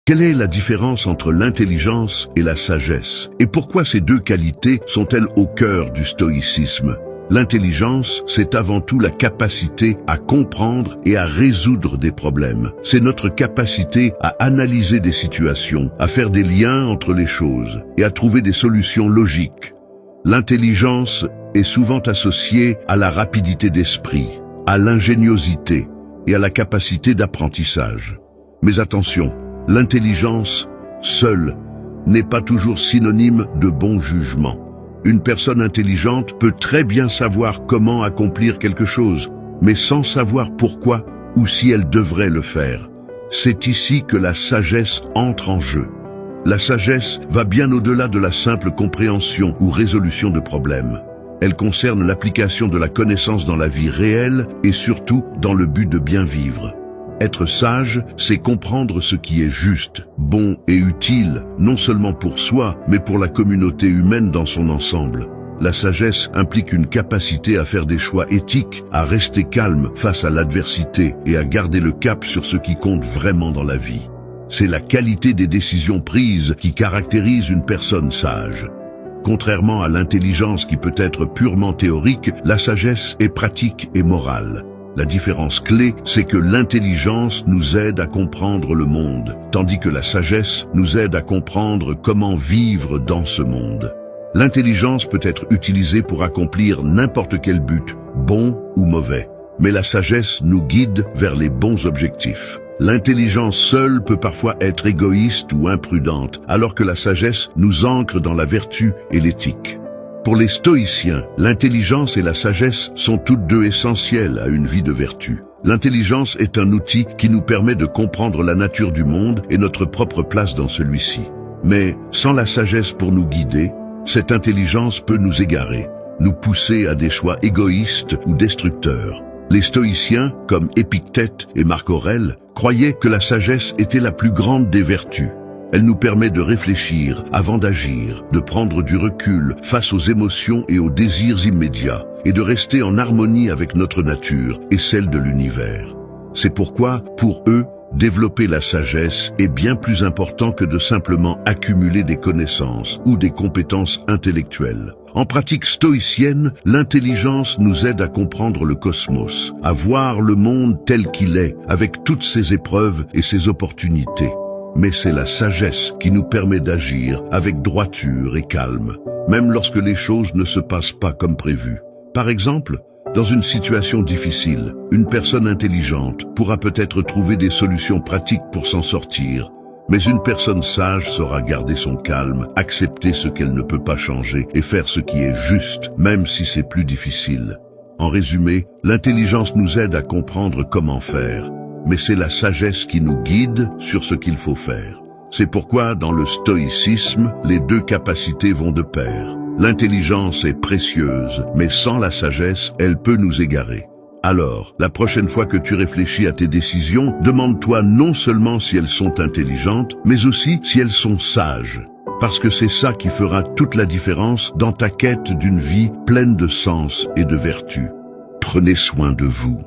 Quelle est la différence entre l'intelligence et la sagesse? Et pourquoi ces deux qualités sont-elles au cœur du stoïcisme? L'intelligence, c'est avant tout la capacité à comprendre et à résoudre des problèmes. C'est notre capacité à analyser des situations, à faire des liens entre les choses et à trouver des solutions logiques. L'intelligence est souvent associée à la rapidité d'esprit, à l'ingéniosité et à la capacité d'apprentissage. Mais attention, l'intelligence seule n'est pas toujours synonyme de bon jugement. Une personne intelligente peut très bien savoir comment accomplir quelque chose, mais sans savoir pourquoi ou si elle devrait le faire. C'est ici que la sagesse entre en jeu. La sagesse va bien au-delà de la simple compréhension ou résolution de problèmes. Elle concerne l'application de la connaissance dans la vie réelle et surtout dans le but de bien vivre. Être sage, c'est comprendre ce qui est juste, bon et utile, non seulement pour soi, mais pour la communauté humaine dans son ensemble. La sagesse implique une capacité à faire des choix éthiques, à rester calme face à l'adversité et à garder le cap sur ce qui compte vraiment dans la vie. C'est la qualité des décisions prises qui caractérise une personne sage. Contrairement à l'intelligence qui peut être purement théorique, la sagesse est pratique et morale. La différence clé, c'est que l'intelligence nous aide à comprendre le monde, tandis que la sagesse nous aide à comprendre comment vivre dans ce monde. L'intelligence peut être utilisée pour accomplir n'importe quel but, bon ou mauvais, mais la sagesse nous guide vers les bons objectifs. L'intelligence seule peut parfois être égoïste ou imprudente, alors que la sagesse nous ancre dans la vertu et l'éthique. Pour les stoïciens, l'intelligence et la sagesse sont toutes deux essentielles à une vie de vertu. L'intelligence est un outil qui nous permet de comprendre la nature du monde et notre propre place dans celui-ci. Mais sans la sagesse pour nous guider, cette intelligence peut nous égarer, nous pousser à des choix égoïstes ou destructeurs. Les stoïciens, comme Épictète et Marc Aurèle, croyaient que la sagesse était la plus grande des vertus. Elle nous permet de réfléchir avant d'agir, de prendre du recul face aux émotions et aux désirs immédiats, et de rester en harmonie avec notre nature et celle de l'univers. C'est pourquoi, pour eux, développer la sagesse est bien plus important que de simplement accumuler des connaissances ou des compétences intellectuelles. En pratique stoïcienne, l'intelligence nous aide à comprendre le cosmos, à voir le monde tel qu'il est, avec toutes ses épreuves et ses opportunités. Mais c'est la sagesse qui nous permet d'agir avec droiture et calme, même lorsque les choses ne se passent pas comme prévu. Par exemple, dans une situation difficile, une personne intelligente pourra peut-être trouver des solutions pratiques pour s'en sortir, mais une personne sage saura garder son calme, accepter ce qu'elle ne peut pas changer et faire ce qui est juste, même si c'est plus difficile. En résumé, l'intelligence nous aide à comprendre comment faire, mais c'est la sagesse qui nous guide sur ce qu'il faut faire. C'est pourquoi, dans le stoïcisme, les deux capacités vont de pair. L'intelligence est précieuse, mais sans la sagesse, elle peut nous égarer. Alors, la prochaine fois que tu réfléchis à tes décisions, demande-toi non seulement si elles sont intelligentes, mais aussi si elles sont sages. Parce que c'est ça qui fera toute la différence dans ta quête d'une vie pleine de sens et de vertu. Prenez soin de vous.